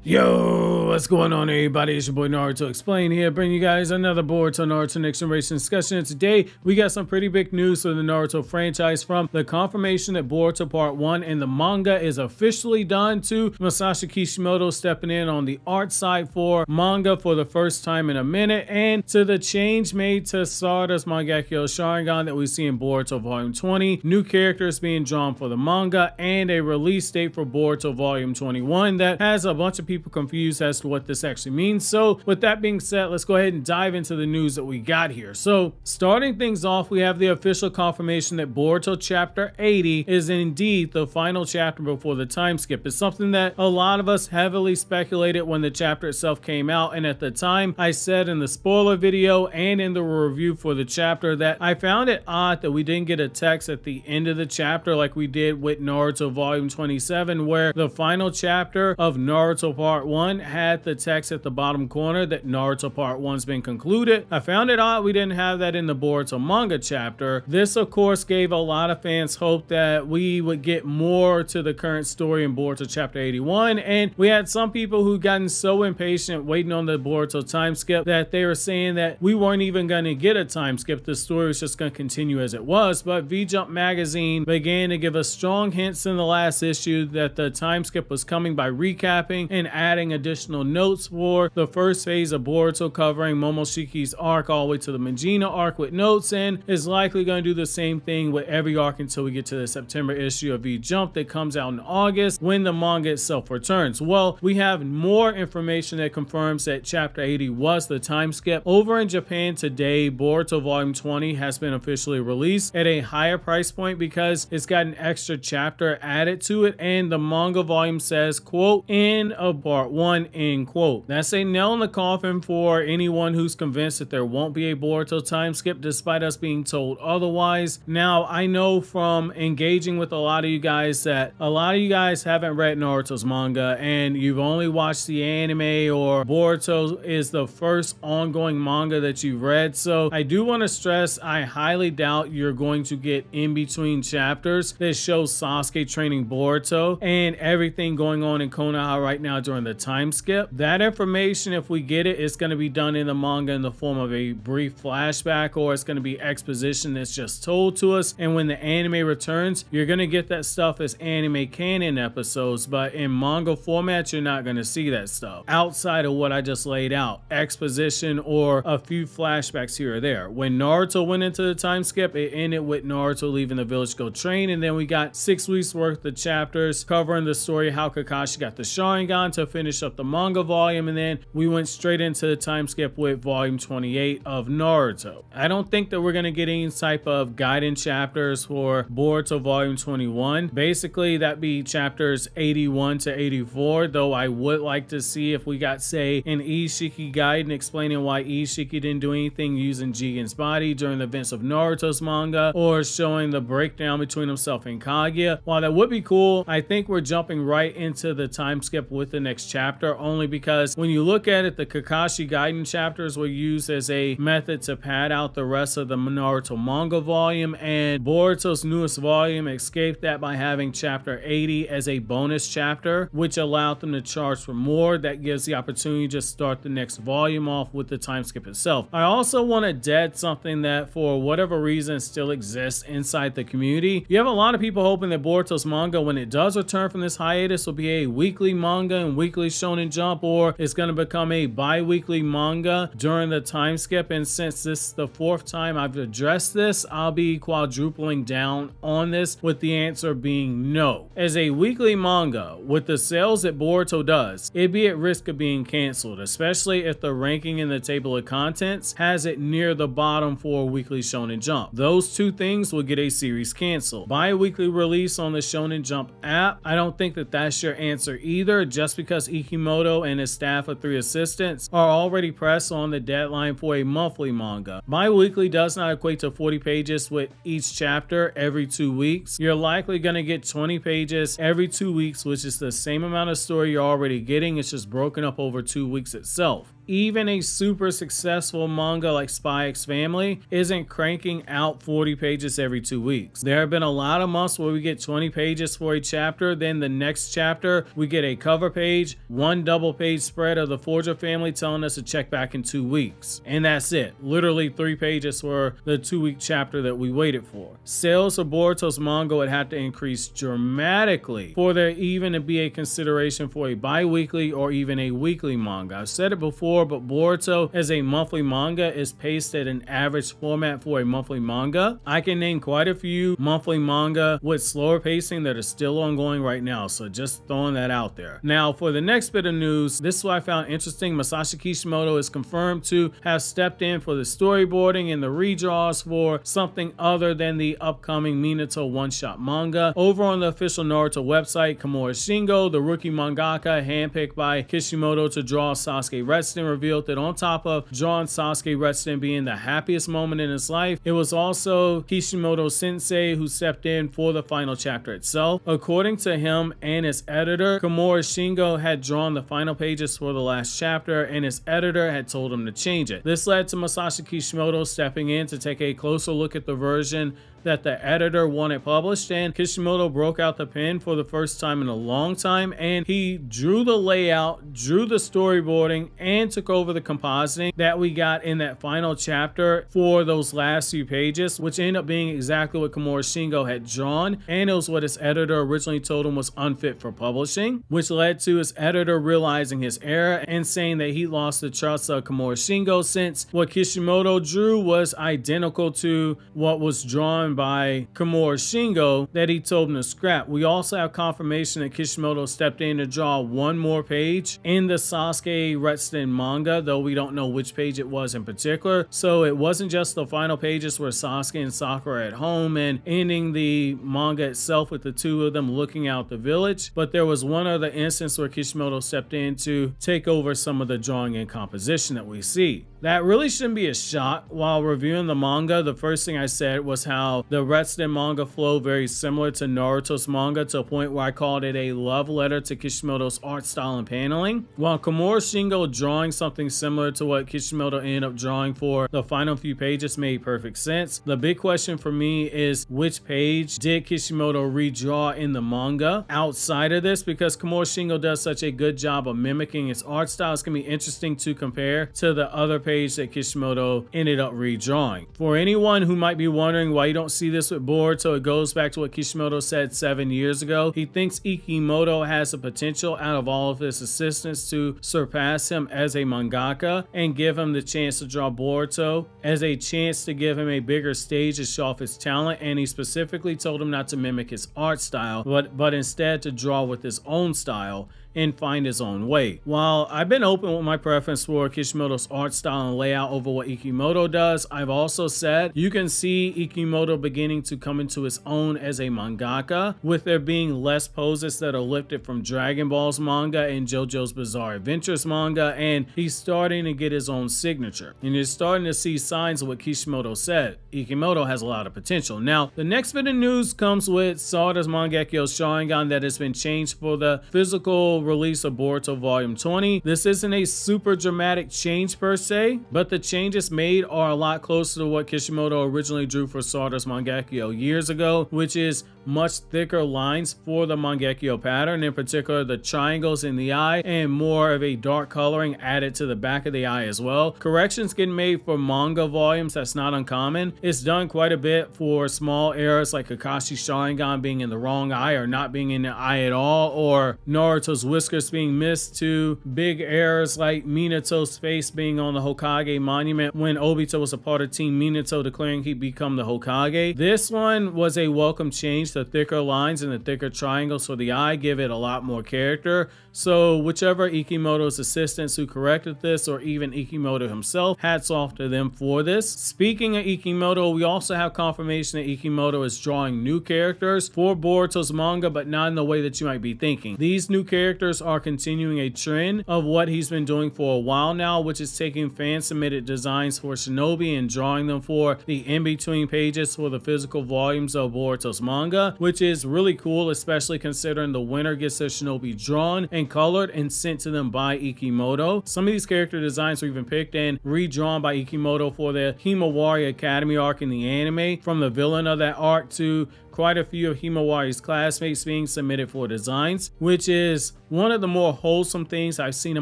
Yo, what's going on everybody? It's your boy Naruto Explain here, bringing you guys another Boruto Naruto Next Generation discussion. And today, we got some pretty big news for the Naruto franchise, from the confirmation that Boruto Part 1 and the manga is officially done, to Masashi Kishimoto stepping in on the art side for manga for the first time in a minute, and to the change made to Sarada's mangekyou sharingan that we see in Boruto Volume 20, new characters being drawn for the manga, and a release date for Boruto Volume 21 that has a bunch of people confused as to what this actually means. So with that being said, let's go ahead and dive into the news that we got here. So starting things off, we have the official confirmation that Boruto chapter 80 is indeed the final chapter before the time skip. It's something that a lot of us heavily speculated when the chapter itself came out, and at the time I said in the spoiler video and in the review for the chapter that I found it odd that we didn't get a text at the end of the chapter like we did with Naruto Volume 27, where the final chapter of Naruto Part 1 had the text at the bottom corner that Naruto Part 1's been concluded. I found it odd we didn't have that in the Boruto manga chapter. This of course gave a lot of fans hope that we would get more to the current story in Boruto chapter 81, and we had some people who gotten so impatient waiting on the Boruto time skip that they were saying that we weren't even going to get a time skip. The story was just going to continue as it was. But V-Jump magazine began to give us strong hints in the last issue that the time skip was coming by recapping and adding additional notes for the first phase of Boruto, covering Momoshiki's arc all the way to the Magina arc with notes, and is likely going to do the same thing with every arc until we get to the September issue of V-Jump that comes out in August when the manga itself returns. Well, we have more information that confirms that chapter 80 was the time skip. Over in Japan today, Boruto Volume 20 has been officially released at a higher price point because it's got an extra chapter added to it, and the manga volume says, quote, "End of Part 1," end quote. That's a nail in the coffin for anyone who's convinced that there won't be a Boruto time skip despite us being told otherwise. Now, I know from engaging with a lot of you guys that a lot of you guys haven't read Naruto's manga and you've only watched the anime, or Boruto is the first ongoing manga that you've read. So I do want to stress, I highly doubt you're going to get in between chapters that show Sasuke training Boruto and everything going on in Konoha right now during the time skip. That information, if we get it, it's going to be done in the manga in the form of a brief flashback, or it's going to be exposition that's just told to us. And when the anime returns, you're going to get that stuff as anime canon episodes, but in manga format, you're not going to see that stuff outside of what I just laid out, exposition or a few flashbacks here or there. When Naruto went into the time skip, it ended with Naruto leaving the village to go train, and then we got 6 weeks worth of chapters covering the story how Kakashi got the Sharingan to finish up the manga volume, and then we went straight into the time skip with volume 28 of Naruto. I don't think that we're going to get any type of guidance chapters for Boruto volume 21. Basically, that'd be chapters 81 to 84, though I would like to see if we got, say, an Ishiki guide explaining why Ishiki didn't do anything using Jigen's body during the events of Naruto's manga, or showing the breakdown between himself and Kaguya. While that would be cool, I think we're jumping right into the time skip with the next chapter, only because when you look at it, the Kakashi guidance chapters were used as a method to pad out the rest of the Naruto manga volume, and Boruto's newest volume escaped that by having chapter 80 as a bonus chapter, which allowed them to charge for more. That gives the opportunity to just start the next volume off with the time skip itself. I also want to dead something that for whatever reason still exists inside the community. You have a lot of people hoping that Boruto's manga, when it does return from this hiatus, will be a weekly manga and weekly Shonen Jump, or it's going to become a bi-weekly manga during the time skip. And since this is the 4th time I've addressed this, I'll be quadrupling down on this, with the answer being no. As a weekly manga, with the sales that Boruto does, it'd be at risk of being canceled, especially if the ranking in the table of contents has it near the bottom for a weekly Shonen Jump. Those two things will get a series canceled. Bi-weekly release on the Shonen Jump app, I don't think that that's your answer either, just because Kishimoto and his staff of 3 assistants are already pressed on the deadline for a monthly manga. Bi-weekly does not equate to 40 pages with each chapter every 2 weeks. You're likely going to get 20 pages every 2 weeks, which is the same amount of story you're already getting. It's just broken up over 2 weeks itself. even a super successful manga like Spy X Family isn't cranking out 40 pages every 2 weeks. There have been a lot of months where we get 20 pages for a chapter, then the next chapter we get a cover page, one double page spread of the Forger family telling us to check back in 2 weeks. And that's it. Literally 3 pages for the 2-week chapter that we waited for. Sales of Boruto's manga would have to increase dramatically for there even to be a consideration for a bi-weekly or even a weekly manga. I've said it before, but Boruto as a monthly manga is paced at an average format for a monthly manga. I can name quite a few monthly manga with slower pacing that are still ongoing right now, so just throwing that out there. Now for the next bit of news, this is what I found interesting. Masashi Kishimoto is confirmed to have stepped in for the storyboarding and the redraws for something other than the upcoming Minato one-shot manga. Over on the official Naruto website, Kimura Shingo, the rookie mangaka handpicked by Kishimoto to draw Sasuke Redstone, revealed that on top of drawing Sasuke Redstone being the happiest moment in his life, it was also Kishimoto Sensei who stepped in for the final chapter itself. According to him and his editor, Kimura Shingo had drawn the final pages for the last chapter and his editor had told him to change it. This led to Masashi Kishimoto stepping in to take a closer look at the version that the editor wanted published, and Kishimoto broke out the pen for the first time in a long time and he drew the layout, drew the storyboarding, and took over the compositing that we got in that final chapter for those last few pages, which ended up being exactly what Kimura Shingo had drawn, and it was what his editor originally told him was unfit for publishing, which led to his editor realizing his error and saying that he lost the trust of Kimura Shingo since what Kishimoto drew was identical to what was drawn by Kimura Shingo that he told him to scrap. We also have confirmation that Kishimoto stepped in to draw one more page in the Sasuke Redstone manga, though we don't know which page it was in particular. So it wasn't just the final pages where Sasuke and Sakura are at home and ending the manga itself with the two of them looking out the village, but there was one other instance where Kishimoto stepped in to take over some of the drawing and composition that we see. That really shouldn't be a shock. While reviewing the manga, the first thing I said was how the Redstone manga flow very similar to Naruto's manga, to a point where I called it a love letter to Kishimoto's art style and paneling. While Kimura Shingo drawing something similar to what Kishimoto ended up drawing for the final few pages made perfect sense. The big question for me is which page did Kishimoto redraw in the manga outside of this, because Kimura Shingo does such a good job of mimicking his art style. It's gonna be interesting to compare to the other page that Kishimoto ended up redrawing. For anyone who might be wondering why you don't see this with Boruto, it goes back to what Kishimoto said 7 years ago. He thinks Kishimoto has the potential out of all of his assistants to surpass him as a mangaka and give him the chance to draw Boruto as a chance to give him a bigger stage to show off his talent, and he specifically told him not to mimic his art style but instead to draw with his own style and find his own way. While I've been open with my preference for Kishimoto's art style and layout over what Kishimoto does, I've also said you can see Kishimoto beginning to come into his own as a mangaka, with there being less poses that are lifted from Dragon Ball's manga and JoJo's Bizarre Adventures manga, and he's starting to get his own signature. And you're starting to see signs of what Kishimoto said. Kishimoto has a lot of potential. Now, the next bit of news comes with Sarada's mangekyou Sharingan that has been changed for the physical release of Boruto Volume 20. This isn't a super dramatic change per se, but the changes made are a lot closer to what Kishimoto originally drew for Sarada's mangekyou years ago, which is much thicker lines for the mangekyou pattern, in particular the triangles in the eye and more of a dark coloring added to the back of the eye as well. Corrections getting made for manga volumes, that's not uncommon. It's done quite a bit for small errors like Kakashi's Sharingan being in the wrong eye or not being in the eye at all, or Naruto's whiskers being missed, to big errors like Minato's face being on the Hokage monument when Obito was a part of Team Minato declaring he'd become the Hokage. This one was a welcome change. The thicker lines and the thicker triangles for the eye give it a lot more character. So whichever Kishimoto's assistants who corrected this, or even Kishimoto himself, hats off to them for this. Speaking of Kishimoto, we also have confirmation that Kishimoto is drawing new characters for Boruto's manga, but not in the way that you might be thinking. These new characters characters are continuing a trend of what he's been doing for a while now, which is taking fan-submitted designs for Shinobi and drawing them for the in-between pages for the physical volumes of Boruto's manga, which is really cool, especially considering the winner gets their Shinobi drawn and colored and sent to them by Kishimoto. Some of these character designs were even picked and redrawn by Kishimoto for the Himawari Academy arc in the anime, from the villain of that arc to quite a few of Himawari's classmates being submitted for designs, which is one of the more wholesome things I've seen a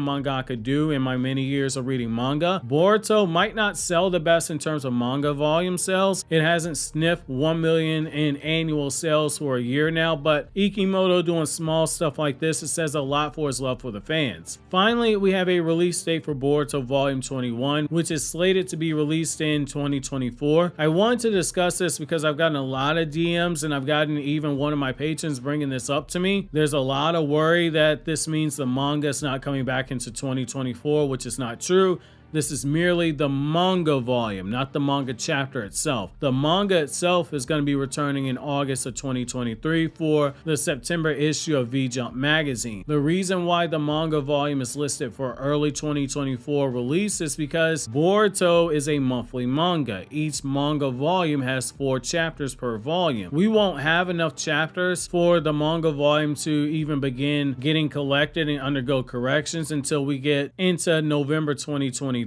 mangaka do in my many years of reading manga. Boruto might not sell the best in terms of manga volume sales. It hasn't sniffed 1 million in annual sales for a year now, but Kishimoto doing small stuff like this, it says a lot for his love for the fans. Finally, we have a release date for Boruto Volume 21, which is slated to be released in 2024. I wanted to discuss this because I've gotten a lot of DMs and I've gotten even one of my patrons bringing this up to me. There's a lot of worry that this means the manga is not coming back into 2024, which is not true. This is merely the manga volume, not the manga chapter itself. The manga itself is going to be returning in August of 2023 for the September issue of V-Jump magazine. The reason why the manga volume is listed for early 2024 release is because Boruto is a monthly manga. Each manga volume has 4 chapters per volume. We won't have enough chapters for the manga volume to even begin getting collected and undergo corrections until we get into November 2023.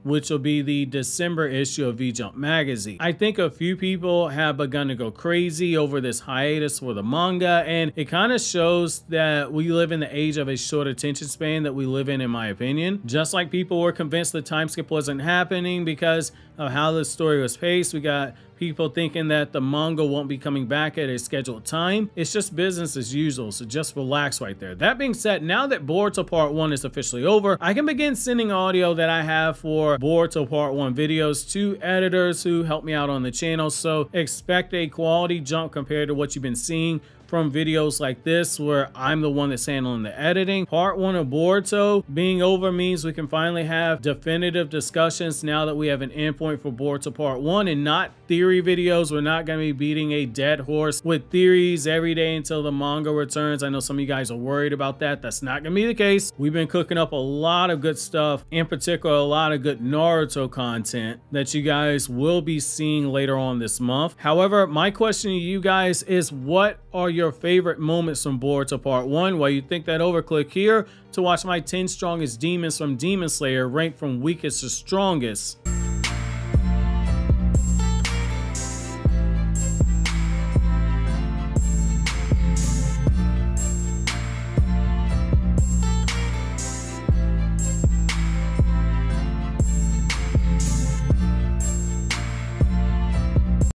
Which will be the December issue of V-Jump magazine. I think a few people have begun to go crazy over this hiatus for the manga, and it kind of shows that we live in the age of a short attention span that we live in my opinion. Just like people were convinced the time skip wasn't happening because of how the story was paced, we got people thinking that the manga won't be coming back at a scheduled time. It's just business as usual, so just relax right there. That being said, now that Boruto Part 1 is officially over, I can begin sending audio that I have for Boruto Part 1 videos to editors who help me out on the channel, so expect a quality jump compared to what you've been seeing from videos like this where I'm the one that's handling the editing. Part 1 of Boruto being over means we can finally have definitive discussions now that we have an endpoint for Boruto Part 1 and not theory videos. We're not going to be beating a dead horse with theories every day until the manga returns. I know some of you guys are worried about that. That's not going to be the case. We've been cooking up a lot of good stuff, in particular a lot of good Naruto content that you guys will be seeing later on this month. However, my question to you guys is, what are your favorite moments from Boruto Part 1? While you think that over, click here to watch my 10 strongest demons from Demon Slayer ranked from weakest to strongest.